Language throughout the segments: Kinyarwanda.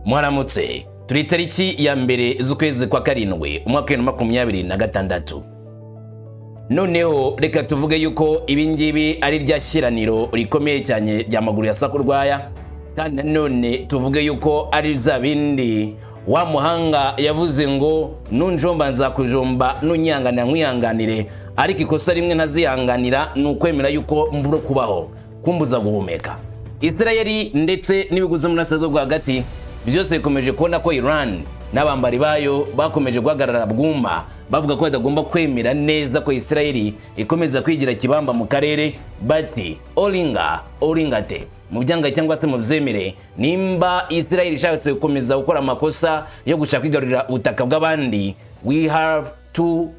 Mwaramutse, turi tariki ya mbere z'ukwezi kwa karindwi umwaka wa 2026. Noneho reka tuvuge yuko ibingibi ari rya shyiraniro rikomeye cyane rya maguru ya sakurwaya, kandi none tuvuge yuko ari za bindi wa muhanga yavuze ngo nunjomba nzakujomba nunyanganira nkwihanganire, ariko ikosa rimwe ntazihanganira nukwemera yuko mburo kubaho kumbuza guhumeka. Israeli ndetse n'ibiguzi mu nasazo rwagati byose bikomeje kubona ko Iran n'abambari bayo bakomeje guhagarara bwuma, bavuga ko badagomba kwemera neza ko Israeli ikomeza kwigira kibamba mu karere, bati oringate mu byanga cyangwa se mu byemere. Nimba Israeli ishatse gukomeza gukora amakosa yo gushaka kwigarurira ubutaka bw'abandi, we have to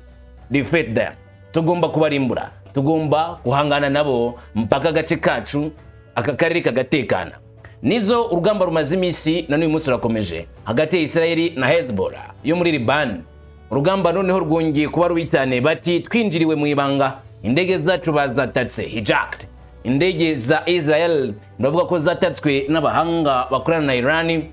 defeat them. Tugomba kubarimbura, tugomba guhangana nabo mpaka agace kacu aka karere kagatekana. Nizo urugamba rumaze imisi na n'uyu munsi rakomeje hagati ya Israeli na Hezbollah yo muri Liban. Urugamba noneho rwongeye kuba rubi cyane, bati twinjiriwe mu ibanga, indege zacu bazatatse hijacked. Indege za Israel ndavuga ko zatatswe n'abahanga bakorana na Irani,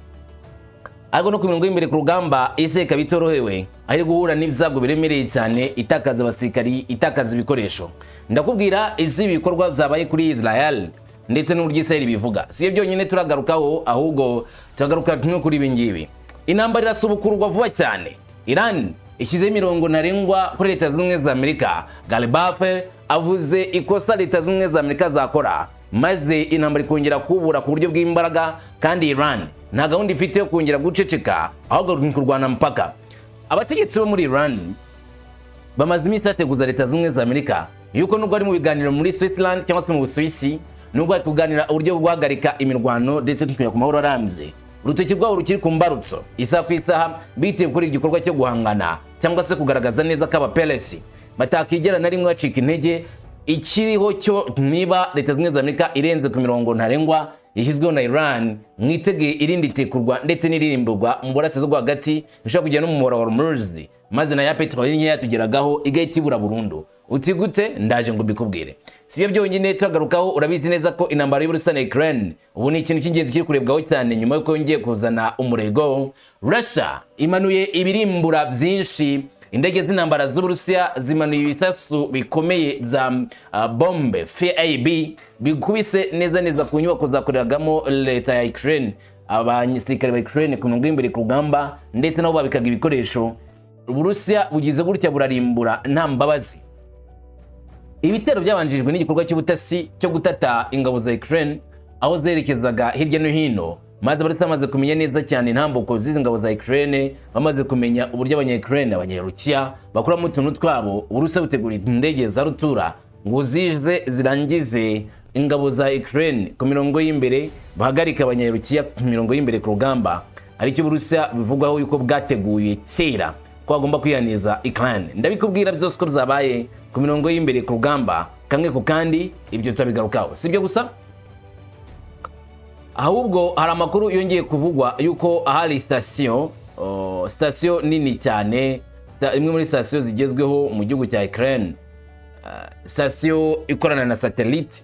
ariko no kumirongo imbere ku rugamba ise kabitorohewe, ari guhura n'ibyago biremereye cyane, itakaza abasirikari, itakaza ibikoresho. Ndakubwira ivyo bikorwa byabaye kuri Israel ndetse n'uburyo Israel bivuga. Si byo nyine turagarukaho, ahubwo turagaruka no kuri ibingibi. Intambara irasubukurwa vuba cyane. Iran ishyize mirongo ntarengwa kuri Leta Zunze Ubumwe za Amerika. Ghalibaf avuze ikosa Leta Zunze Ubumwe za Amerika zakora, maze intambara ikongera kubura ku buryo bw'imbaraga, kandi Iran nta gahunda ifite yo kongera guceceka, ahubwo ni kurwana mpaka. Abategetsi bo muri Iran bamaze iminsi bateguza Leta Zunze Ubumwe za Amerika yuko nubwo ari mu biganiro muri Switzerland cyangwa se mu Busuwisi, nubwo ari kuganira uburyo bwo guhagarika imirwano ndetse tukajya ku mahoro arambye, urutoki rwabo rukiri ku mbarutso isaha ku isaha, bitewe kuri igikorwa cyo guhangana cyangwa se kugaragaza neza ko abaperesi batakigera na rimwe bacika intege. Ikiriho cyo niba Leta Zunze Ubumwe za Amerika irenze ku mirongo ntarengwa yishyizweho na Iran, mwitegeye irindi tekurwa ndetse n'iririmburwa mu burasirazuba bwo hagati, bishobora kujya no mu muhora wa Hormuz, maze na ya peteroli nkeya tugeragaho igahita ibura burundu. Uti gute? Ndaje ngo mbikubwire. Sibyo byonyine turagarukaho, urabizi neza ko intambara y'Uburusiya na Ukraine ubu ni ikintu cy'ingenzi kiri kurebwaho cyane nyuma yuko yongeye kuzana umurego. Russia imanuye ibirimbura byinshi, indege z'intambara z'Uburusiya zimanuye ibisasu bikomeye bya bombe FAB bikubise neza ku nyubako zakoreragamo leta ya Ukraine, abanyasirikare ba Ukraine ku ntungo imbere ku rugamba, ndetse nabo babikaga ibikoresho. Uburusiya bugize gutya burarimbura nta mbabazi. Ibitero byabanjirijwe n'igikorwa cy'ubutasi cyo gutata ingabo za Ukraine aho zerekezaga hirya no hino, maze Abarusiya bamaze kumenya neza cyane intambuko z'izi ngabo za Ukraine, bamaze kumenya uburyo abanya-Ukraine abanyarukiya bakora mu tuntu twabo. Uburusiya butegura indege za rutura ngo zije zirangize ingabo za Ukraine ku mirongo y'imbere, bahagarika abanyarukiya ku mirongo y'imbere ku rugamba. Ariko Uburusiya bivugwaho yuko bwateguye kera ko bagomba kwiyaniza Ukraine. Ndabikubwira byose ko byabaye ku mirongo y'imbere ku rugamba kamwe ku kandi, ibyo turabigarukaho. Sibyo gusa, ahubwo hari amakuru yongeye kuvugwa yuko ahari station nini cyane, imwe muri station zigezweho mu gihugu cya Ukraine, station ikorana na satellite.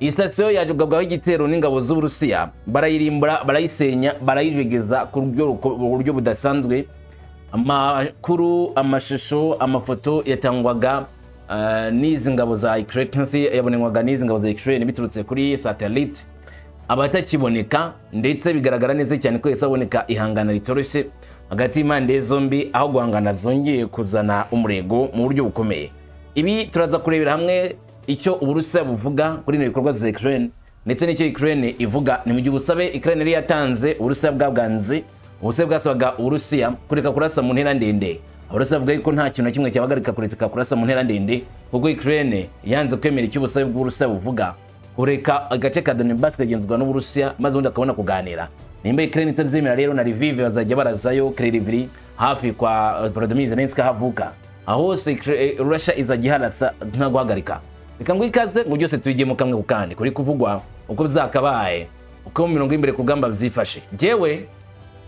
Iyi station yajugabwaho igitero n'ingabo z'Uburusiya, barayirimbura, barayisenya, barayijegeza ku buryo budasanzwe. Amakuru, amashusho, amafoto yatangwaga n'izi ngabo za Ukraine, yabonekwaga n'izi ngabo za Ukraine biturutse kuri satellite, abatakiboneka, ndetse bigaragara neza cyane ko isaboneka ihangana ritoroshye hagati y'impande zombi, aho guhangana zongeye kuzana umurego mu buryo bukomeye. Ibi turaza kurebera hamwe icyo Uburusiya buvuga kuri ino bikorwa za Ukraine ndetse n'icyo Ukraine ivuga. Ni mu gihe ubusabe Ukraine yari yatanze, Uburusiya bwabwanze. Ubusabe bwasabaga Uburusiya kureka kurasa mu ntera ndende. Abarusiya bavuga ko nta kintu na kimwe cyabagarika kureka kurasa mu ntera ndende, kuko Ukraine yanze kwemera icyo ubusabe bw'Uburusiya buvuga, kureka agace ka Donbass kagenzurwa n'Uburusiya, maze ubundi akabona kuganira. Nimba Ukraine itazemera rero na Lviv bazajya barazayo Kriviri hafi kwa Volodymyr Zelenskyy havuka, aho hose Russia izajya iharasa nta guhagarika. Reka ngo ikaze ngo byose tubigiyemo kamwe ku kandi kuri kuvugwa uko bizakabaye, uko mu mirongo imbere ku rugamba byifashe. Jewe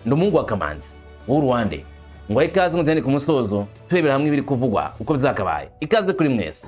ndumungu wa Kamanzi w'Uruwande ngo ikaze ngo tujyane ku musozo turebera hamwe ibiri kuvugwa uko bizakabaye. Ikaze kuri mwese.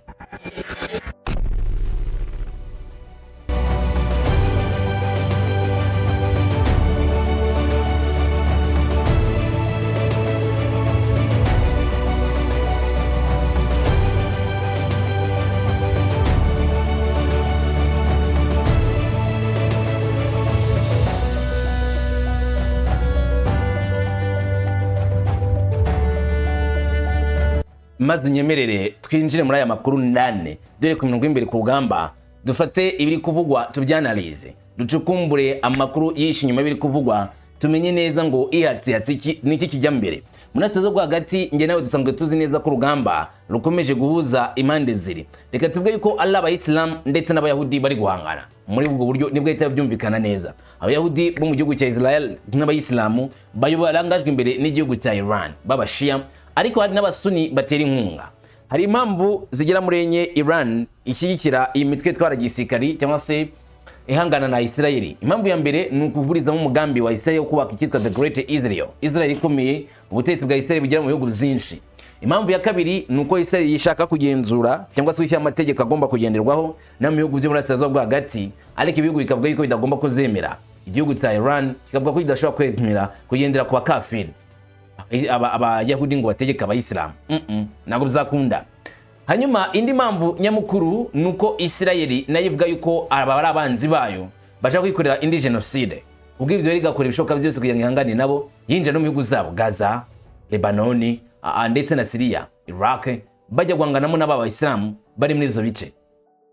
maze unyemerere twinjire muri aya makuru ndane dore ku mirongo imbere ku rugamba dufate ibiri kuvugwa tubyanalize ducukumbure amakuru yishi nyuma ibiri kuvugwa tumenye neza ngo ihatsi niki kijya mbere munasezo bwa hagati nge nawe dusanzwe tuzi neza ko rugamba rukomeje guhuza impande ziri reka tuvuge yuko Allah abayisilamu ndetse n'abayahudi bari guhangana muri ubwo buryo nibwo yita byumvikana neza abayahudi bo mu gihugu cya Israel n'abayisilamu bayoborangajwe imbere n'igihugu cya Iran babashia ariko hari n'abasuni batera inkunga hari impamvu zigera muri enye Iran ishyigikira iyi mitwe twaragisikari cyangwa se ihangana na Israeli. Impamvu ya mbere ni ukuvurizamo umugambi wa Israel wo kubaka icyitwa The Great Israel. Israel ikomeye ubutegetsi bwa Israel bugera mu bihugu byinshi. Impamvu ya kabiri ni uko Israel yishaka kugenzura cyangwa se gushyira amategeko agomba kugenderwaho na mu bihugu by'Uburasirazuba bwo hagati ariko ibihugu bikavuga yuko bidagomba kuzemera. Igihugu cya Iran kikavuga ko kidashobora kwemera kugendera ku bakafiri abayahudi ngo bategeka abayisilamu ntabwo bizakunda. Hanyuma indi mpamvu nyamukuru nuko Israeli nayo ivuga yuko aba ari abanzi bayo bashaka kwikorera indi genocide ubwo ibyo rigakora ibishoboka byose kugira ngo ihangane nabo yinjira no mu bihugu zabo Gaza, Lebanon ndetse na Syria, Iraq bajya guhanganamo n'abayisilamu bari muri izo bice.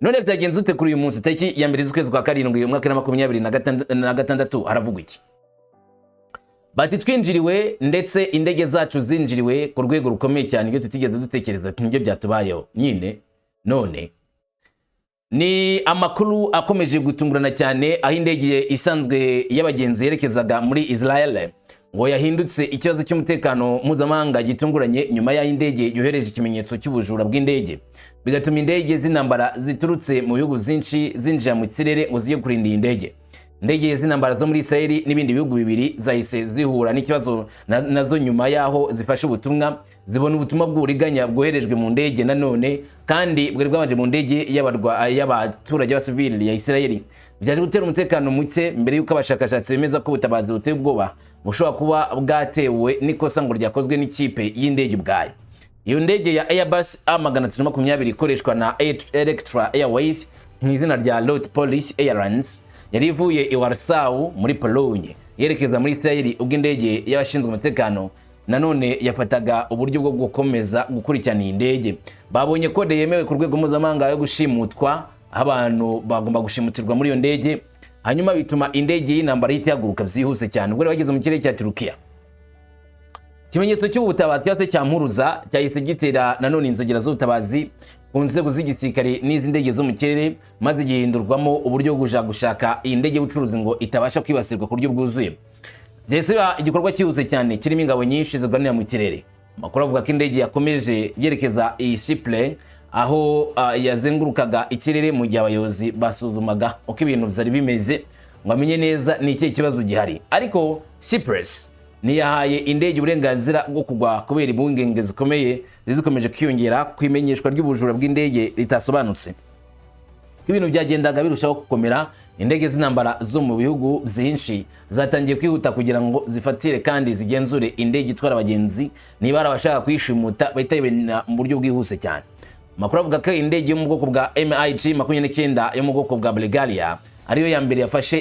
None byagenze ute kuri uyu munsi tariki ya mbere z'ukwezi kwa karindwi umwaka wa 2026 haravugwa iki? Bati twinjiriwe ndetse indege zacu zinjiriwe ku rwego rukomeye cyane ibyo tutigeze dutekereza n'ibyo byatubayeho nyine. None ni amakuru akomeje gutungurana cyane aho indege isanzwe y'abagenzi yerekezaga muri Israel ngo yahindutse ikibazo cy'umutekano mpuzamahanga gitunguranye nyuma ya indege yohereje ikimenyetso cy'ubujura bw'indege bigatuma indege z'intambara ziturutse mu bihugu byinshi zinjira mu kirere uziye kurinda indege. Indege z'intambara zo muri Israel n'ibindi bihugu bibiri zahise zihura n'ikibazo nazo nyuma yaho zifashe ubutumwa zibona ubutumwa bw'uriganya bwoherejwe mu ndege nanone kandi bwari bwabanje mu ndege y'abaturage ba civil ya Israel byaje gutera umutekano muke mbere yuko abashakashatsi bemeza ko ubutabazi buteye ubwoba bushobora kuba bwatewe n'ikosa ngo ryakozwe n'ikipe y'indege ubwayo. Iyo ndege ya Airbus A320 ikoreshwa na Electra Airways mu izina rya Lot Polish Airlines yari ivuye i Warsaw muri Pologne yerekeza muri Israel ubwo indege y'abashinzwe umutekano nanone yafataga uburyo bwo gukomeza gukurikirana iyi ndege. Babonye kode yemewe ku rwego mpuzamahanga yo gushimutwa abantu bagomba gushimutirwa muri iyo ndege hanyuma bituma indege y'intambara itihaguruka byihuse cyane ubwo bageze mu kirere cya Turukiya. Ikimenyetso cy'ubutabazi cyose cya mpuruza cyahise gitera nanone inzogera z'ubutabazi ku nzego z'igisirikare n'izi ndege zo mu kirere maze gihindurwamo uburyo bwo gushaka iyi ndege y'ubucuruzi ngo itabasha kwibasirwa ku buryo bwuzuye. Byese igikorwa cyihuse cyane kirimo ingabo nyinshi zirwanira mu kirere. Amakuru avuga ko indege yakomeje yerekeza i Chipre aho yazengurukaga ikirere mu gihe abayobozi basuzumaga uko ibintu byari bimeze ngo amenye neza ni iki kibazo gihari. Ariko Cyprus niyahaye indege uburenganzira bwo kugwa kubera impungenge zikomeye zikomeje kwiyongera kwimenyeshwa ry'ubujura bw'indege ritasobanutse. Ibintu byagendaga birushaho gukomera indege z'intambara zo mu bihugu byinshi zatangiye kwihuta kugira ngo zifatire kandi zigenzure indege itwara abagenzi niba arabashaka kwishimuta bahita mu buryo bwihuse cyane. Amakuru avuga ko indege yo mu bwoko bwa MiG-29 yo mu bwoko bwa Bulgaria ariyo ya mbere yafashe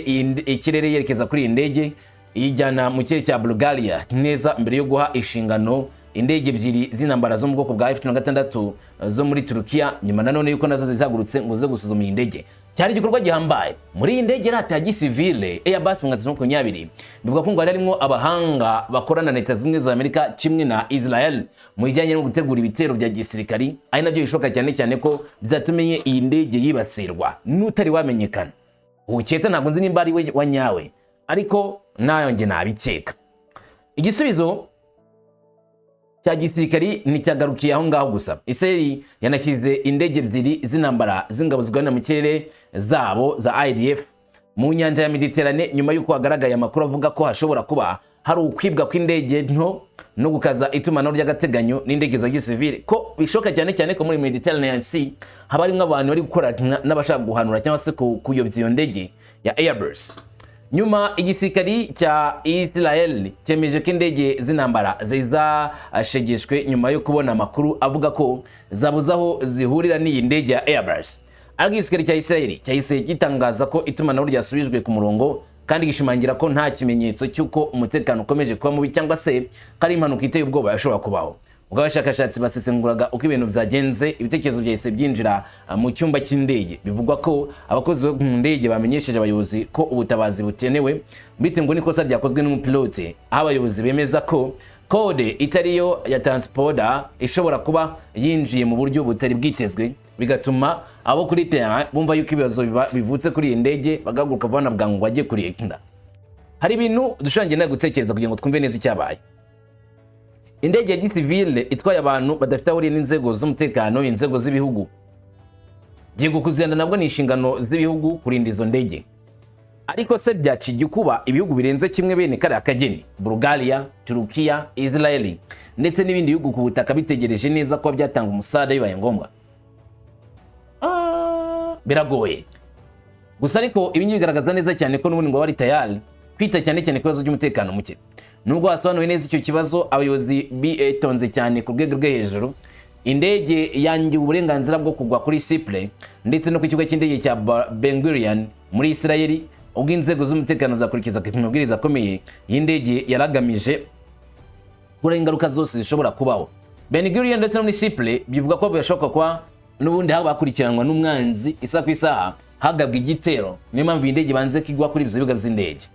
ikirere yerekeza kuri iyi ndege ijyana mu kirere cya Bulgaria neza mbere yo guha inshingano indege ebyiri z'intambara zo mu bwoko bwa F-16 zo muri Turukiya nyuma nanone yuko nazo zizagurutse ngo zo gusuzuma iyi ndege. Cyari igikorwa gihambaye muri iyi ndege rata ya gisivile Airbus 320 bivuga ko ngo harimo abahanga bakorana na Leta Zunze za Amerika kimwe na Israel mu bijyanye no gutegura ibitero bya gisirikari ari nabyo bishoka cyane ko byatumenye iyi ndege yibasirwa n'utari wamenyekana. Uketa ntabwo nzi nimba ari we wanyawe ariko nayo nge nabikeka. Igisubizo cya gisirikari nticyagarukiye aho ngaho gusa. Israel yanashyize indege ebyiri z'intambara z'ingabo zirwanira mu kirere zabo za IDF mu nyanja ya Mediterane nyuma y'uko hagaragaye amakuru avuga ko hashobora kuba hari ukwibwa kw'indege nto no gukaza itumanaho ry'agateganyo n'indege za gisivile ko bishoka cyane ko muri Mediterranean Sea haba harimo abantu bari gukora n'abashaka guhanura cyangwa se kuyobya iyo ndege ya Airbus. Nyuma igisirikari cya Israel cyemeje ko indege z'intambara zizashegeshwe nyuma yo kubona amakuru avuga ko zabuzaho zihurira n'iyi ndege ya Airbus. Igisirikari cya Israel cyahise gitangaza ko itumanaho ryasubijwe ku murongo kandi gishimangira ko nta kimenyetso cy'uko umutekano ukomeje kuba mubi cyangwa se kari impanuka iteye ubwoba yashobora kubaho. ubwo abashakashatsi basesenguraga uko ibintu byagenze ibitekerezo byahise byinjira mu cyumba cy'indege. Bivugwa ko abakozi bo mu ndege bamenyesheje abayobozi ko ubutabazi butenewe bite ngo nikosa ryakozwe n'umupilote, aho abayobozi bemeza ko kode itariyo ya transporter ishobora kuba yinjiye mu buryo butari bwitezwe, bigatuma abo kuri terrain bumva yuko ibibazo bivutse kuri iyi ndege bagaguruka bana bwangu bagiye kurikinda. Hari ibintu dushanje na gutekereza kugira ngo twumve neza icyabaye. Indege ya gisivile itwaye abantu badafite aho n'inzego z'umutekano, inzego z'ibihugu. Giye kuzenda nabwo ni inshingano z'ibihugu kurinda izo ndege. Ariko se byaciye kuba ibihugu birenze kimwe bene kare akageni, Bulgaria, Turukiya, Israeli ndetse n'ibindi bihugu ku butaka bitegereje neza ko byatanga umusada bibaye ngombwa. Biragoye. Gusa ariko ibinyi bigaragaza neza cyane ko n'ubundi ngo bari tayari kwita cyane cyane kubazo by'umutekano muke. Nubwo hasobanuwe neza icyo kibazo, abayobozi bitonze cyane ku rwego rwo hejuru. Indege yangiwe uburenganzira bwo kugwa kuri Cypre ndetse no ku kigo cy'indege cya Ben Gurion muri Israeli, ubwo inzego z'umutekano zakurikiza amabwiriza akomeye y'indege yaragamije kuri ingaruka zose zishobora kubaho. Ben Gurion ndetse no muri Cypre bivuga ko birashoboka kwa n'ubundi haba bakurikiranwa n'umwanzi isa ku isaha hagabwa igitero. Niyo mpamvu indege banze kigwa kuri ibyo bibuga by'indege.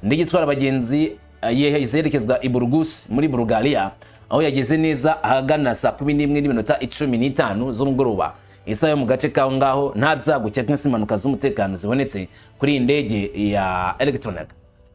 Indege itwara abagenzi yerekezwa i Burgus muri Bulgaria, aho yageze neza ahagana saa 11:15 z'umugoroba isaha yo mu gace kaho ngaho. Nta byago cyangwa se impanuka z'umutekano zibonetse kuri iyi ndege ya electronic.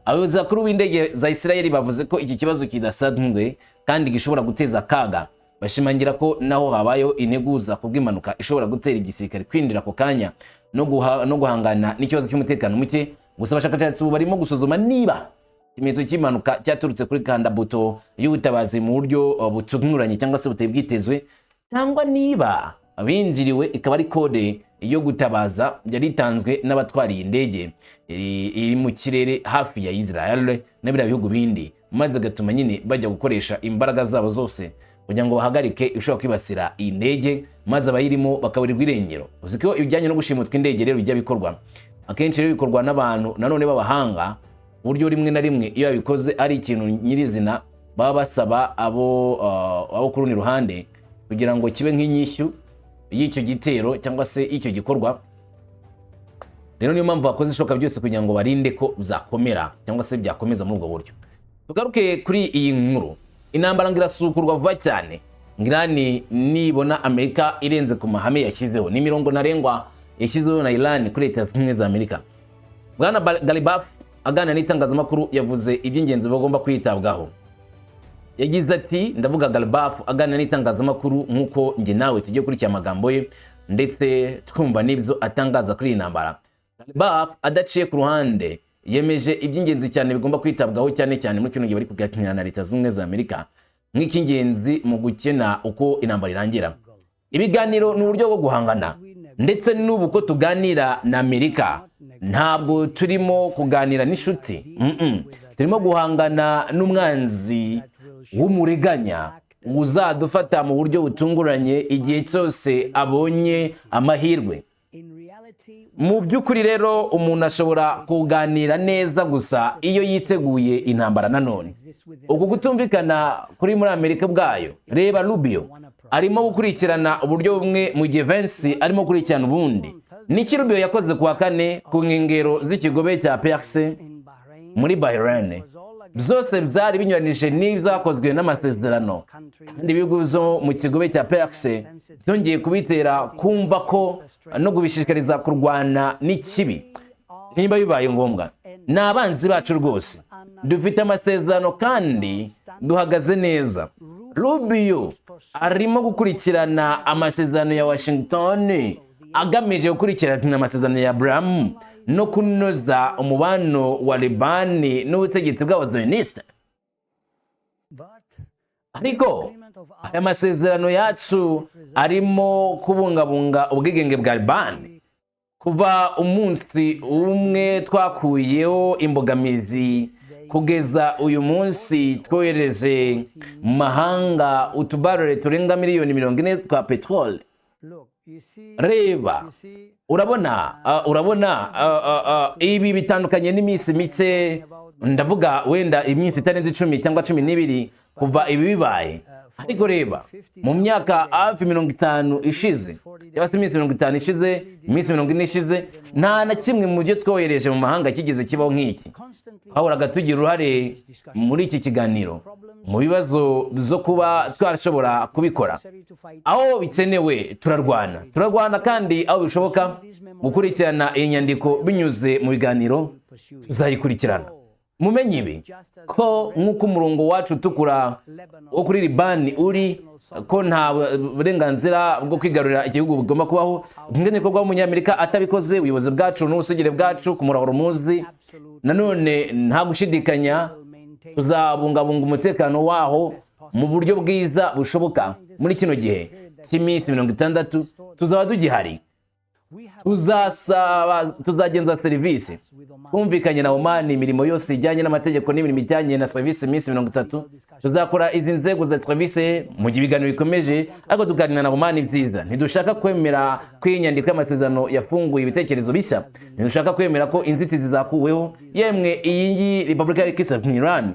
Abayobozi bakuru b'indege za Israeli bavuze ko iki kibazo kidasanzwe kandi gishobora guteza akaga. Bashimangira ko naho habayeho integuza kubw'impanuka ishobora gutera igisirikare kwindira ako kanya no guhangana n'ikibazo cy'umutekano muke. Gusa abashakashatsi barimo gusuzuma niba ikimenyetso cy'impanuka cyaturutse kuri kanda buto y'ubutabazi mu buryo butunguranye cyangwa se butari bwitezwe, cyangwa niba abinjiriwe ikaba ari kode yo gutabaza yari itanzwe n'abatwariye indege iri mu kirere hafi ya Israel n'ibindi bihugu bindi, maze gatuma nyine bajya gukoresha imbaraga zabo zose kugira ngo bahagarike ishobora kwibasira iyi ndege, maze abayirimo bakaburirwa irengero. Uziko ibijyanye no gushimutwa indege rero bijya bikorwa akenshi rero bikorwa n'abantu nanone b'abahanga, uburyo rimwe na rimwe iyo babikoze ari ikintu nyirizina baba basaba abo ku rundi ruhande kugira ngo kibe nk'inyishyu y'icyo gitero cyangwa se icyo gikorwa. Rero niyo mpamvu bakoze ishoka byose kugira ngo barinde ko byakomera cyangwa se byakomeza muri ubwo buryo. Tugaruke kuri iyi nkuru. Intambara ngirasukurwa vuba cyane. Irani nibona Amerika irenze ku mahame yashyizeho n'imirongo ntarengwa yashyizeho na Irani kuri Leta Zunze Ubumwe za Amerika. Bwana Ghalibaf aganira n'itangazamakuru yavuze iby'ingenzi bagomba kwitabwaho. Yagize ati, ndavuga Ghalibaf aganira n'itangazamakuru nk'uko njye nawe tugiye kurikira amagambo ye ndetse twumva n'ibyo atangaza kuri iyi ntambara. Ghalibaf adaciye ku ruhande yemeje iby'ingenzi cyane bigomba kwitabwaho cyane cyane muri kino gihe bari kuganira na Leta Zunze Ubumwe za Amerika nk'ikingenzi mu gukena uko intambara irangira. Ibiganiro ni uburyo bwo guhangana, ndetse n'ubu ko tuganira na Amerika ntabwo turimo kuganira n'inshuti, turimo guhangana n'umwanzi w'umuriganya uzadufata mu buryo butunguranye igihe cyose abonye amahirwe. Mu by'ukuri rero umuntu ashobora kuganira neza gusa iyo yiteguye intambara. Nanone uku gutumvikana kuri muri Amerika bwayo, reba Rubio arimo gukurikirana uburyo bumwe mu gihe Vance arimo gukurikirana ubundi. Niki Rubio yakoze kuwa kane ku nkengero z'ikigobe cya Perse muri Bahrain, byose byari binyuranije n'ibyakozwe n'amasezerano, kandi ibihugu byo mu kigobe cya Perse byongeye kubitera kumva ko no kubishishikariza kurwana n'ikibi niba bibaye ngombwa. Ni abanzi bacu rwose, dufite amasezerano kandi duhagaze neza. Rubio arimo gukurikirana amasezerano ya Washington agamije gukurikirana amasezerano ya Abraham no kunoza umubano wa Libani n'ubutegetsi bw'abazioniste. Ariko aya masezerano yacu arimo kubungabunga ubwigenge bwa Libani. Kuva umunsi umwe twakuyeho imbogamizi kugeza uyu munsi twohereje mu mahanga utubarore turenga miliyoni 40 twa petrole. Reba, urabona ibi bitandukanye n'iminsi mike, ndavuga wenda iminsi itarenze 10 cyangwa 12 kuva ibi bibaye. ariko reba mu myaka hafi 50 ishize cyangwa se iminsi 50 ishize, iminsi 40 ishize, nta na kimwe mu byo twohereje mu mahanga kigeze kibaho nk'iki. Twahoraga tugira uruhare muri iki kiganiro mu bibazo zo kuba twashobora kubikora. Aho bikenewe turarwana kandi aho bishoboka gukurikirana iyi nyandiko binyuze mu biganiro tuzayikurikirana. Mumenye ibi ko nk'uko umurongo wacu tukura wo kuri Libani uri ko nta burenganzira bwo kwigarurira igihugu bugomba kubaho, nk'ingene ko Amerika atabikoze, ubuyobozi bwacu n'ubusugire bwacu ku murahoro muzi. Nanone nta gushidikanya tuzabungabunga umutekano waho mu buryo bwiza bushoboka. Muri kino gihe cy'iminsi 60 tuzaba tugihari, tuzagenzura serivisi, kumvikanye na Oman imirimo yose ijyanye n'amategeko n'imirimo ijyanye na serivisi iminsi 30. Tuzakora izi nzego za serivisi mu gihe ibiganiro bikomeje, ariko tuganira na Oman byiza. Ntidushaka kwemera ko inyandiko y'amasezerano yafunguye ibitekerezo bishya, ntidushaka kwemera ko inzitizi zakuweho. Yemwe iyi Repubulika ya Irani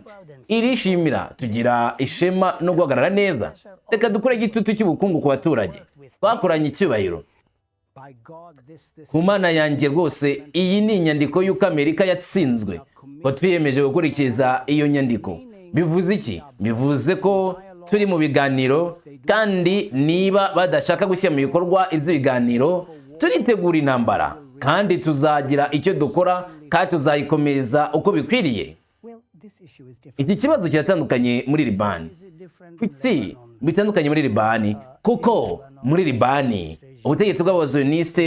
irishimira, tugira ishema no guhagarara neza. Reka dukore igitutu cy'ubukungu ku baturage, twakoranye icyubahiro ku Mana yanjye rwose. Iyi ni inyandiko y'uko Amerika yatsinzwe, ko twiyemeje gukurikiza iyo nyandiko. Bivuze iki? Bivuze ko turi mu biganiro, kandi niba badashaka gushyira mu bikorwa ibyo biganiro, turitegura intambara kandi tuzagira icyo dukora, kandi tuzayikomeza uko bikwiriye. Iki kibazo kiratandukanye muri Libani. Kuki bitandukanye muri Libani? Kuko muri Libani ubutegetsi bw'abazioniste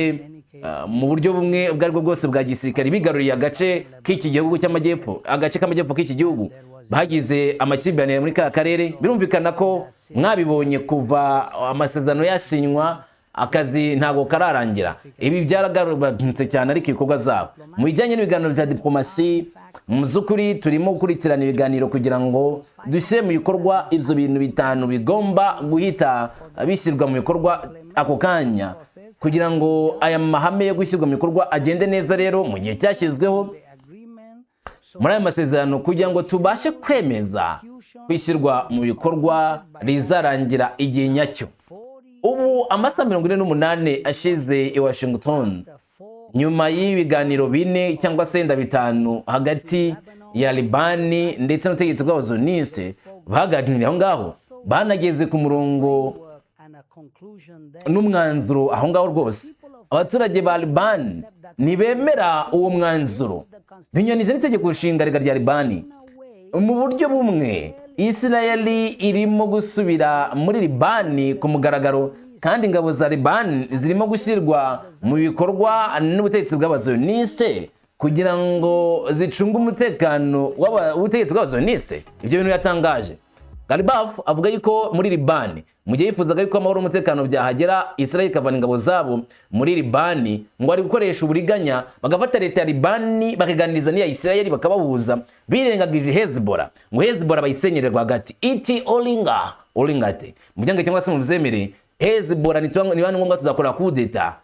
mu buryo bumwe ubwo aribwo bwose bwa gisirikare bigaruriye agace k'iki gihugu cy'amajyepfo, agace k'amajyepfo k'iki gihugu. Bagize amakimbirane muri ka karere. Birumvikana ko mwabibonye kuva amasezerano yasinywa, akazi ntago kararangira. Ibi byaragarutse cyane ariko ibikorwa zabo mu bijyanye n'ibiganiro bya diplomasi. Mu zukuri turimo gukurikirana ibiganiro kugira ngo dushyire mu bikorwa ibyo bintu bitanu bigomba guhita bishyirwa mu bikorwa ako kanya, kugira ngo aya mahame yo gushyirwa mu bikorwa agende neza. Rero mu gihe cyashyizweho muri aya masezerano, kugira ngo tubashe kwemeza kwishyirwa mu bikorwa rizarangira igihe nyacyo. Ubu amasaha 48 ashize i Washington, nyuma y'ibiganiro 4 cyangwa se 5 hagati ya Libani ndetse n'ubutegetsi bw'abazioniste, baganiriye aho ngaho, banageze ku murongo n'umwanzuro aho ngaho rwose. Abaturage ba Libani ntibemera uwo mwanzuro, binyuranije n'itegeko nshinga rya Libani. Mu buryo bumwe, Isirayeli irimo gusubira muri Libani ku mugaragaro, kandi ingabo za Libani zirimo gushyirwa mu bikorwa n'ubutegetsi bw'abazioniste kugira ngo zicunge umutekano w'ubutegetsi bw'abazioniste. Ibyo bintu yatangaje. Ghalibaf avuga yuko muri Libani mu gihe yifuzaga yuko amahoro umutekano byahagera, Israel ikavana ingabo zabo muri Libani, ngo ari gukoresha uburiganya, bagafata leta ya Libani bakaganiriza n'iya Israel bakabahuza, birengagije Hezbollah, ngo Hezbollah bayisenyere rwagati. Iti olingate mujyange cyangwa se mu byemere Hezbollah ni bane ngombwa tuzakora kudeta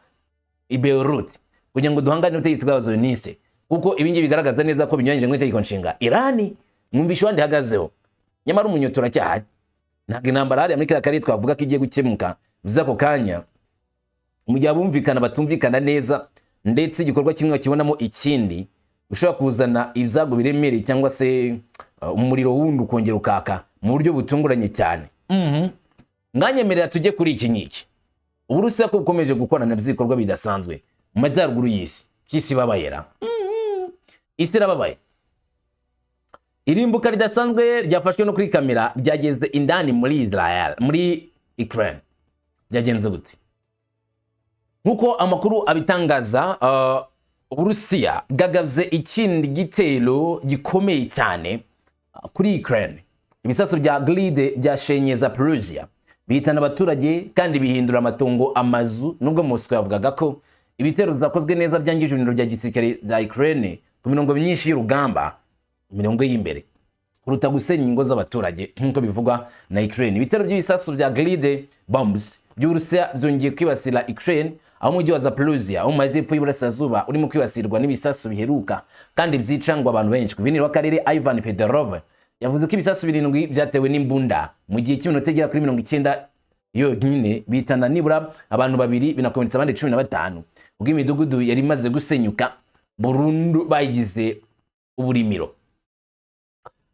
i Beirut kugira ngo duhangane n'ubutegetsi bw'abazioniste, kuko ibingi bigaragaza neza ko binyuranyije n'itegeko nshinga. Irani mwumvisha wandi hagazeho, nyamara umunyotora cyahari. Ntabwo intambara hari muri karere twavuga ko igiye gukemuka bizako kanya, mu gihe abumvikana batumvikana neza, ndetse igikorwa kimwe kibonamo ikindi, ushobora kuzana ibyago biremereye cyangwa se umuriro wundi ukongera ukaka mu buryo butunguranye cyane. Nganyemerera tujye kuri iki nyiki. Uburusiya ko bukomeje gukorana n'ibikorwa bidasanzwe mu majyaruguru y'isi. Kisi babayera. Isi rababaye. Irimbuka ridasanzwe ryafashwe no kuri kamera ryageze indani muri Ukraine. Byagenze gute? Nkuko amakuru abitangaza, Uburusiya bwagavye ikindi gitero gikomeye cyane kuri Ukraine. Ibisasu bya glide byashenyeza Peruzia, bihitana abaturage kandi bihindura amatongo, amazu. Nubwo Moscow yavugaga ko ibitero zakozwe neza byangije ibintu bya gisirikare bya Ukraine ku mirongo myinshi y'urugamba, mirongo y'imbere, kuruta gusenya ingo z'abaturage nk'uko bivugwa na Ukraine. Ibitero by'ibisasu bya glide bombs by'Uburusiya byongeye kwibasira Ukraine, aho umujyi wa Zaporozhye aho mu majyepfo y'Iburasirazuba urimo kwibasirwa n'ibisasu biheruka kandi byicangwa abantu benshi. Guverineri w'akarere Ivan Fedorov yavuze ko ibisasu 7 byatewe n'imbunda mu gihe cy'iminota igera kuri 90 yonyine bitana nibura abantu 2 binakomeretsa abandi 15 ubwo imidugudu yari imaze gusenyuka burundu bayigize uburimiro.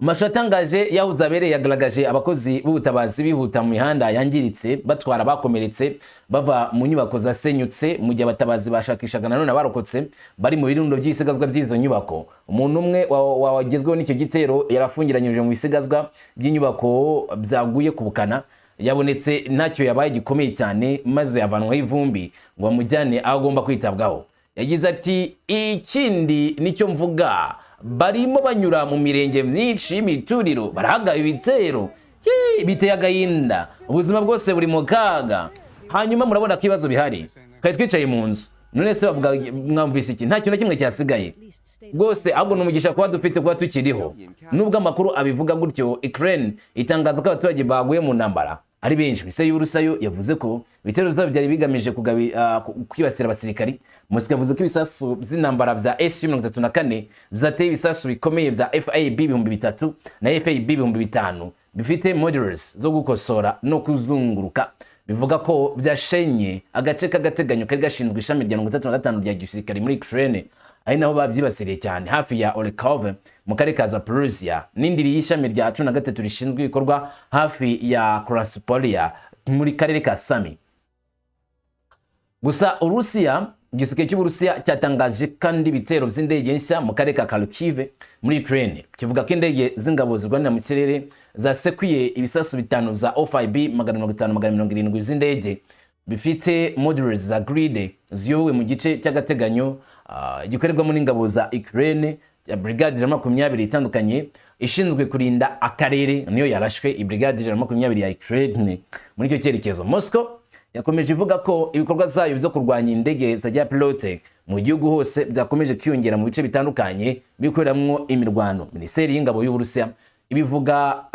Amashusho atangaje yahuze abereye yagaragaje abakozi b'ubutabazi bihuta mu mihanda yangiritse batwara bakomeretse bava mu nyubako zasenyutse mu gihe abatabazi bashakishaga nanone abarokotse bari mu birundo by'ibisigazwa by'izo nyubako. Umuntu umwe wagezweho n'icyo gitero yarafungiranyije mu bisigazwa by'inyubako byaguye ku bukana yabonetse ntacyo yabaye gikomeye cyane maze avanwaho ivumbi ngo amujyane aho agomba kwitabwaho. Yagize ati ikindi nicyo mvuga barimo banyura mu mirenge myinshi y'imituriro barahaga ibitero biteye agahinda ubuzima bwose buri mu kaga. Hanyuma murabona ko ibibazo bihari twari twicaye mu nzu none se bavuga mwamvise iki nta kintu na kimwe cyasigaye rwose ahubwo n'umugisha kuba dufite kuba tukiriho. Nubwo amakuru abivuga gutyo Ukraine itangaza ko abaturage baguye mu ntambara ari benshi. Mise y'Uburusiya yavuze ko ibitero byabo byari bigamije kwibasira abasirikari. Moscow yavuze ko ibisasu by'intambara bya Su-34 byateye ibisasu bikomeye bya FAB 3000 na FAB 5000 bifite modules zo gukosora no kuzunguruka. Bivuga ko byashenye agace k'agateganyo kari gashinzwe ishami rya 35 rya gisirikare muri Ukraine ari naho babyibasiriye cyane hafi ya Orkhov mu karere ka Zaporozhye n'indiri y'ishami rya 13 rishinzwe ibikorwa hafi ya Krasnopolia muri karere ka Sami. Gusa Urusiya igisirikare cy'Uburusiya cyatangaje kandi ibitero by'indege nshya mu karere ka Kharkiv muri Ukraine kivuga ko indege z'ingabo zirwanira mu kirere zasekuye ibisasu 5 za OFIB 570 z'indege bifite modules za grid ziyowe mu gice cy'agateganyo gikorerwamo n'ingabo za Ukraine ya brigade ya 20 itandukanye ishinzwe kurinda akarere niyo yarashwe ibrigade ya 20 ya Ukraine muri icyo cyerekezo. Moscow yakomeje ivuga ko ibikorwa zayo byo kurwanya indege za pilote mu gihugu hose byakomeje kwiyongera mu bice bitandukanye bikoreramwo imirwano. Minisiteri y'ingabo y'Uburusiya ibivuga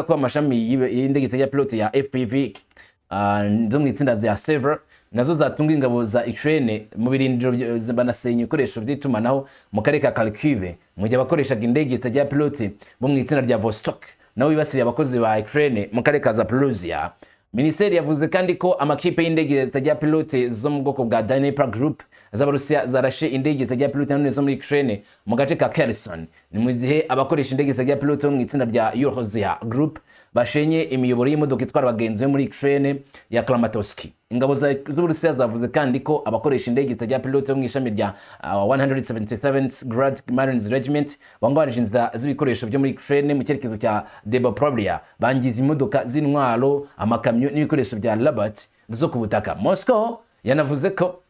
ko amashami y'indege za pilote ya FPV zo mu itsinda za Sever nazo zatunga ingabo za Ukraine mu birindiro banasenya ibikoresho by'itumanaho mu karere ka Kharkiv mu gihe abakoreshaga indege za pilote bo mu itsinda rya Vostok nabo bibasiriye abakozi ba Ukraine mu karere ka Zaporozhye. Minisiteri yavuze kandi ko amakipe y'indege za pilote zo mu bwoko bwa Dnipro Group z'Abarusiya zarashe indege za pilote nanone zo muri Ukraine mu gace ka Kherson. Ni mu gihe abakoresha indege za pilote mu itsinda rya Yujuje Group bashenye imiyoboro y'imodoka itwara abagenzi muri Ukraine ya Kramatorsk. Ingabo z'Uburusiya zavuze kandi ko abakoresha indege za pilote mu ishami rya 177th Grad Marines Regiment bangwarije inzira z'ibikoresho byo muri Ukraine mu cyerekezo cya Deboprovlia bangiza imodoka z'intwaro amakamyo n'ibikoresho bya Labat zo ku butaka. Moscow yanavuze ko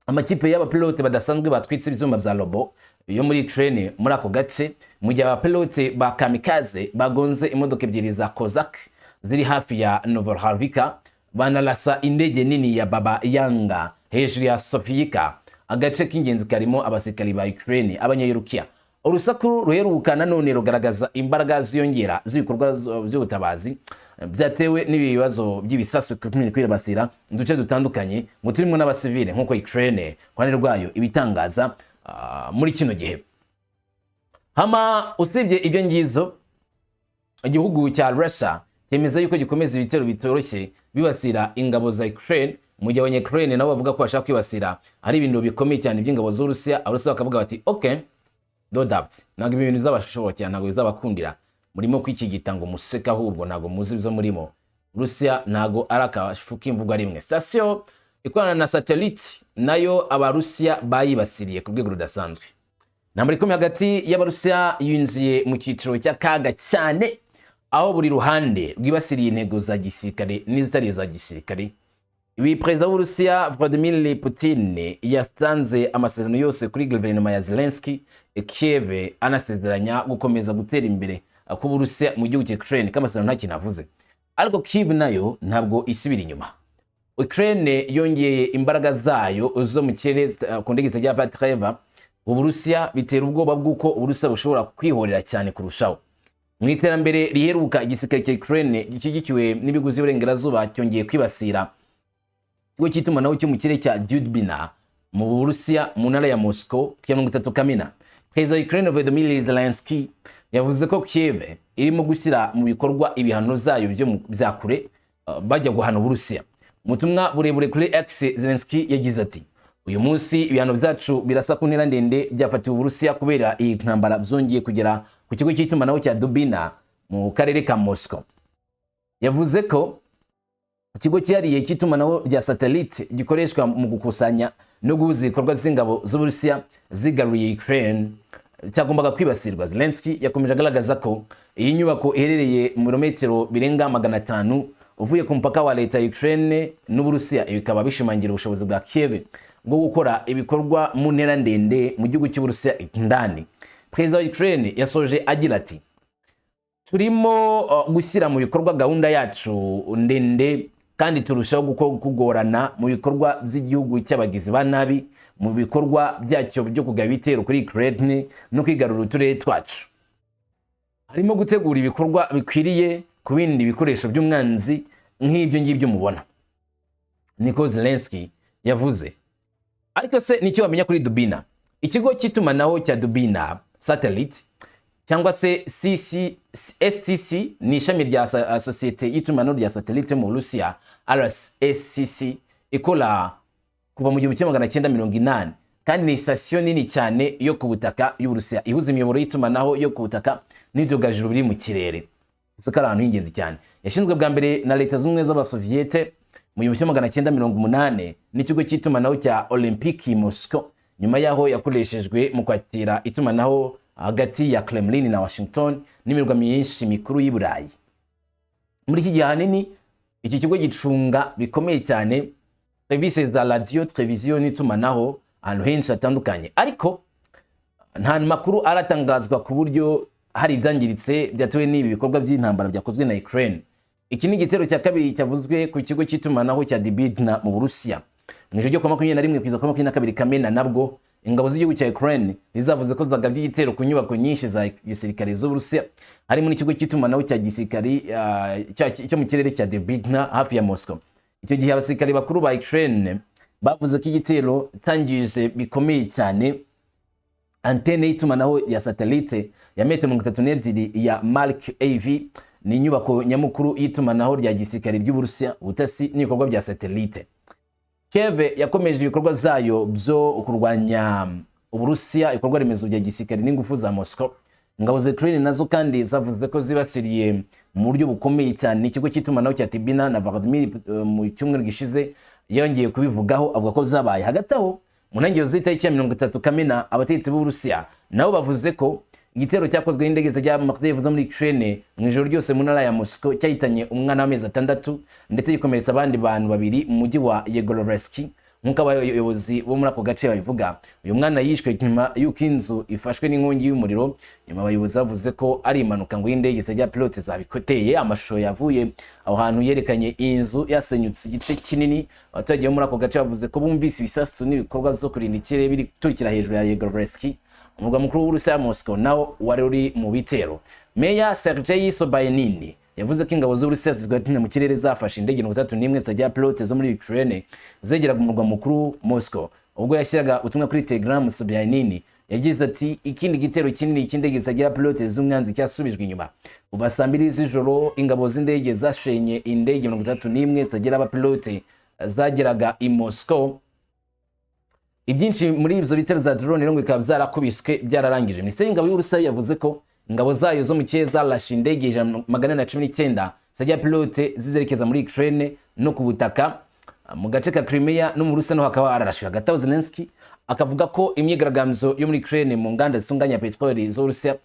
amakipe y'abapilote badasanzwe batwitse ibyuma bya robo yo muri Ukraine muri ako gace mu gihe abapilote ba kamikaze bagonze imodoka ebyiri za Kozak ziri hafi ya Novoharvika banarasa indege nini ya Baba Yanga hejuru ya Sofiyika agace k'ingenzi karimo abasirikari ba Ukraine abanyayerukiya. Urusaku ruheruka nanone rugaragaza imbaraga ziyongera z'ibikorwa by'ubutabazi byatewe n'ibibazo by'ibisasu kwirabasira uduce dutandukanye ngo turimo n'abasivile nk'uko Ukraine kwanire rwayo ibitangaza muri kino gihe. Hama usibye ibyo ngizo igihugu cya Russia cyemeza yuko gikomeza ibitero bitoroshye bibasira ingabo za Ukraine mu gihe abanya-Ukraine nabo bavuga ko bashaka kwibasira ari ibintu bikomeye cyane by'ingabo z'Urusiya. Abarusiya bakavuga bati okay no doubt ntabwo ibi bintu bizabashobokera ntabwo bizabakundira murimo kwikigita ngo museka ahubwo ntabwo muzi ibyo murimo. Rusiya ntabwo arakashuka imvugo rimwe. Station ikorana na satellite nayo abarusiya bayibasiriye ku rwego rudasanzwe. Intambara ikomeye hagati y'abarusiya yinjiye mu cyiciro cy'akaga cyane aho buri ruhande rwibasiriye intego za gisirikare n'izitari za gisirikare. Ibi Perezida w'Uburusiya Volodymyr Putin yastanze amasezerano yose kuri guverinoma ya Zelenskyy Kiev anasezeranya gukomeza gutera imbere ku Burusiya mu gihugu cya Ukraine kamasezerano nta kintu avuze. Ariko Kiev nayo ntabwo isubira inyuma. Ukraine yongeye imbaraga zayo zo mu kirere ku ndege za Patreva. Uburusiya bitera ubwoba bw'uko Uburusiya bushobora kwihorera cyane kurushaho. Mu iterambere riheruka igisirikare cya Ukraine gishyigikiwe n'ibiguzi y'uburengerazuba cyongeye kwibasira ikigo cy'itumanaho cyo mu kirere cya Dudbina mu Burusiya mu ntara ya Moscow ku 30 Kamena. Perezida wa Ukraine Volodymyr Zelenskyy yavuze ko Kiev irimo gushyira mu bikorwa ibihano zayo bya kure bajya guhana Uburusiya. Mutumwa burebure kuri X, Zelenskyy yagize ati uyu munsi ibihano byacu birasa ku ntera ndende byafatiwe Uburusiya kubera iyi ntambara byongeye kugera ku kigo cy'itumanaho cya Dubina mu karere ka Moscow. Yavuze ko ikigo cyariye cy'itumanaho rya satellite gikoreshwa mu gukusanya no guhuza ibikorwa z'ingabo z'Uburusiya zigaruye Ukraine cyagombaga kwibasirwa. Zelenskyy yakomeje agaragaza ko iyi nyubako iherereye mu birometero birenga 500 uvuye ku mpaka wa leta ya Ukraine n'Uburusiya, bikaba bishimangira ubushobozi bwa Kiev bwo gukora ibikorwa mu ntera ndende mu gihugu cy'Uburusiya ndani. Perezida wa Ukraine yasoje agira ati turimo gushyira mu bikorwa gahunda yacu ndende kandi turushaho kugorana mu bikorwa by'igihugu cy'abagizi ba nabi mu bikorwa byacyo byo kugaba ibitero kuri Ukraine no kwigarura uturere twacu. Harimo gutegura ibikorwa bikwiriye ku bindi bikoresho by'umwanzi nk'ibyo ngibyo mubona, niko Zelenskyy yavuze. Ariko se nicyo wamenya kuri Dubina? Ikigo cy'itumanaho cya Dubina Satellite cyangwa se SCC ni ishami rya sosiyete y'itumanaho rya satellite mu Burusiya RSCC ikora kuva mu 1980 kandi ni station nini cyane yo ku butaka y'Uburusiya ihuza imiyoboro y'itumanaho yo ku butaka n'ibyogajuru biri mu kirere. Isukara ahantu y'ingenzi cyane. Yashinzwe bwa mbere na leta z'ubumwe z'Abasoviete mu 1980 n'ikigo cy'itumanaho cya Olympique Moscow, nyuma yaho yakoreshejwe mu kwakira itumanaho hagati ya Kremlin na Washington n'imirwa myinshi mikuru y'i Burayi. Muri iki gihe hanini iki kigo gicunga bikomeye cyane services za radio, televiziyo n'itumanaho ahantu henshi hatandukanye, ariko nta makuru aratangazwa ku buryo hari ibyangiritse byatewe n'ibi bikorwa by'intambara byakozwe na Ukraine. Iki ni igitero cya kabiri cyavuzwe ku kigo cy'itumanaho cya Dubina mu Burusiya. Mu ijoro ryo ku 21 kugeza ku 22 Kamena nabwo ingabo z'igihugu cya Ukraine zizavuze ko zagabye igitero ku nyubako nyinshi za gisirikare z'Uburusiya, harimo n'ikigo cy'itumanaho cya gisirikare cyo mu kirere cya Dubina hafi ya Moscow. Icyo gihe abasirikare bakuru ba Ukraine bavuze ko igitero cyangije bikomeye cyane antene y'itumanaho ya satellite ya metero 32 ya Mark AV, ni inyubako nyamukuru y'itumanaho rya gisirikare ry'Uburusiya, ubutasi n'ibikorwa bya satellite. Kiev yakomeje ibikorwa zayo byo kurwanya Uburusiya, ibikorwa remezo bya gisirikare n'ingufu za Moscow. Ingabo za Ukraine nazo kandi zavuze ko zibasiriye mu buryo bukomeye cyane ikigo cy'itumanaho cya Dubina na Volodymyr mu cyumweru gishize yongeye kubivugaho avuga ko zabaye. Hagati aho mu ntangiriro z'itariki ya 30 Kamena abategetsi b'Uburusiya nabo bavuze ko igitero cyakozwe n'indege za Amategeko zo muri Ukraine mu ijoro ryose mu ntara ya Moscow cyahitanye umwana w'amezi 6 ndetse gikomeretsa abandi bantu babiri mu mujyi wa Yegorowski nk'uko abayobozi bo muri ako gace babivuga. Uyu mwana yishwe nyuma y'uko inzu ifashwe n'inkongi y'umuriro. Nyuma abayobozi bavuze ko ari impanuka ngo y'indege za pilote zabikoteye. Amashusho yavuye aho hantu yerekanye inzu yasenyutse igice kinini. Abaturage bo muri ako gace bavuze ko bumvise ibisasu n'ibikorwa byo kurinda ikirere biri turikira hejuru ya Yegorowski, umurwa mukuru w'Uburusiya Moscow nawo wari uri mu bitero. Meya Sergei Sobyanin yavuze ko ingabo z'Uburusiya zigwatinye mu kirere zafashe indege 31 za pilote zo muri Ukraine zegeraga umurwa mukuru Moscow. Ubwo yashyiraga ubutumwa kuri Telegram, Sobyanin yagize ati ikindi gitero kinini cy'indege za pilote z'umwanzi cyasubijwe inyuma. Uba saa 2 z'ijoro ingabo z'indege zashenye indege 31 zagera abapilote zageraga i Moscow. Ibyinshi muri ibyo bitero za drone rero bikaba byarakubiswe byararangije. Minisiteri y'ingabo y'Uburusiya yavuze ko ingabo zayo zo mu kirere zarashe indege 119 za pilote zizerekeza muri Ukraine no ku butaka mu gace ka Crimea no mu Burusiya no hakaba ararashwe. Hagati aho Zelenskyy akavuga ko imyigaragambyo yo muri Ukraine mu nganda zitunganya petroli z'Uburusiya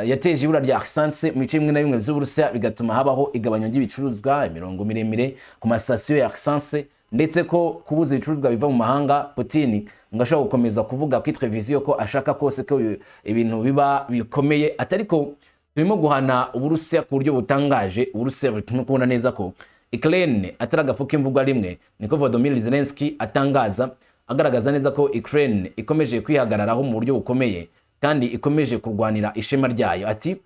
yateje ibura rya essence mu bice bimwe na bimwe by'Uburusiya bigatuma habaho igabanywa ry'ibicuruzwa, imirongo miremire ku masitasiyo ya essence, ndetse ko kubuza ibicuruzwa biva mu mahanga. Putin ngashaka gukomeza kuvuga ku televiziyo ko ashaka kose ko ibintu biba bikomeye, atariko turimo guhana Uburusiya ku buryo butangaje. Uburusiya burimo kubona neza ko Ukraine ataragafuka imvugo rimwe, niko Volodymyr Zelenskyy atangaza, agaragaza neza ko Ukraine ikomeje kwihagararaho mu buryo bukomeye kandi ikomeje kurwanira ishema ryayo. Ati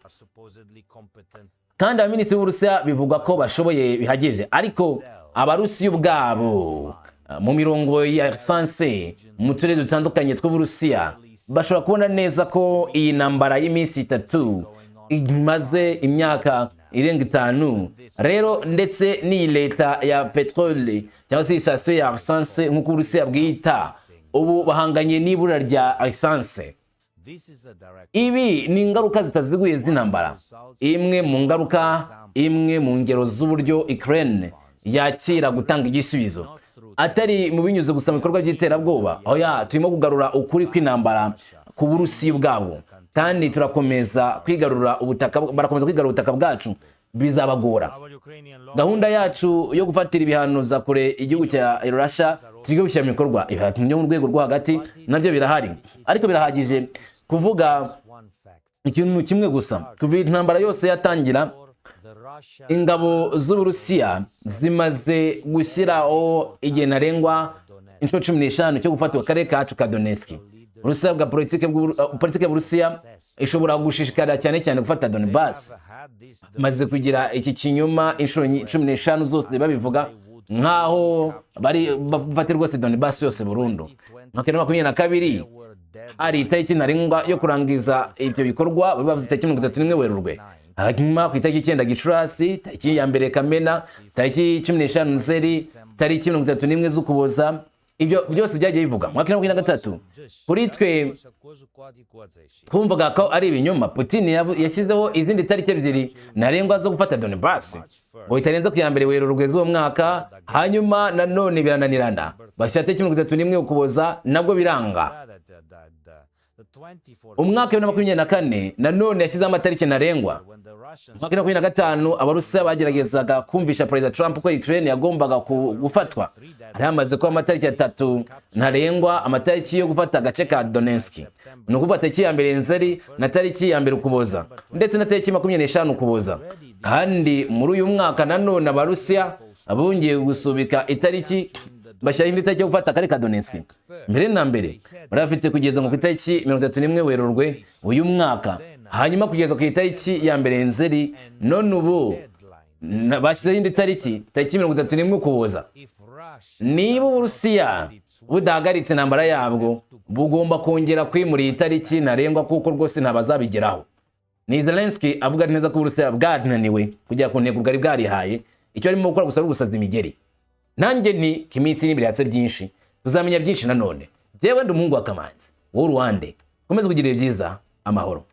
kandi abaminisitiri b'Uburusiya bivuga ko bashoboye bihagije, ariko Abarusiya ubwabo mu mirongo ya essence mu turere dutandukanye tw'Uburusiya bashobora kubona neza ko iyi ntambara y'iminsi 3 imaze imyaka irenga 5 rero ndetse ni leta ya petrole cyangwa se station ya essence nk'uko Uburusiya bwita ubu bahanganye n'ibura rya essence. Ibi ni ingaruka zitaziguye z'intambara, imwe mu ngaruka, imwe mu ngero z'uburyo Ukraine yakira gutanga igisubizo atari mu binyuze gusa mu bikorwa by'iterabwoba. Oya, turimo kugarura ukuri kw'intambara ku Burusiya bwabo, kandi turakomeza kwigarura ubutaka, barakomeza kwigarura ubutaka bwacu, bizabagora. Gahunda yacu yo gufatira ibihano za kure igihugu cya Russia turigo bishyira mu bikorwa ibihano mu rwego rwo hagati, nabyo birahari, ariko birahagije kuvuga ikintu kimwe gusa. Kuva intambara yose yatangira, ingabo z'Uburusiya zimaze gushyiraho igihe ntarengwa inshuro 15 cyo gufata akarere kacu ka Donetsk. Urusiya bwa politike y'Uburusiya ishobora gushishikarira cyane cyane gufata Donbass, maze kugira iki kinyoma inshuro 15 zose babivuga nkaho bari bafate rwose Donbass yose burundu. Mwaka 2022 hari itariki ntarengwa yo kurangiza ibyo bikorwa, bavuze itariki 31 Werurwe. Hanyuma ku itariki 9 Gicurasi, tariki ya mbere Kamena, tariki 15 Nzeri, tariki 31 z'Ukuboza, ibyo byose byagiye bivuga. Mwaka 2023 kuri twe twumvaga ko ari ibinyoma. Putin yashyizeho izindi tariki ebyiri ntarengwa zo gufata Donbass ngo itarenze ku ya mbere Werurwe z'uwo mwaka, hanyuma nanone birananirana bashyira tariki 31 Ukuboza, nabwo biranga. Umwaka wa 2024 nanone yashyize amatariki ntarengwa. Mwaka 2025 Abarusiya bageragezaga kumvisha Perezida Trump ko Ukraine yagombaga gufatwa. Hari hamaze ko amatariki 3 ntarengwa, amatariki yo gufata agace ka Donetsk. Ni ukuvuga tariki ya mbere Nzeri na tariki ya mbere Ukuboza, ndetse na tariki 25 Ukuboza. Kandi muri uyu mwaka nanone Abarusiya abongeye gusubika itariki, bashyira indi tariki yo gufata akarere ka Donetsk. Mbere na mbere barafite kugeza mu itariki 31 Werurwe uyu mwaka, hanyuma kugeza ku itariki ya mbere Nzeri, none ubu bashyizeho indi tariki 31 Ukuboza. Niba Uburusiya budahagaritse intambara yabwo, bugomba kongera kwimura iyi tariki ntarengwa, kuko rwose ntabazabigeraho. Ni Zelenskyy avuga neza ko Uburusiya bwananiwe kujya ku ntego bwari bwarihaye, icyo arimo gukora gusa ari gusaza imigeri. Nanjye ni kiminsi n'ibiratse byinshi, tuzamenya byinshi nanone. Jewe ndi umuhungu wa Kamanzi, wowe Rwanda, komeza kugira byiza, amahoro.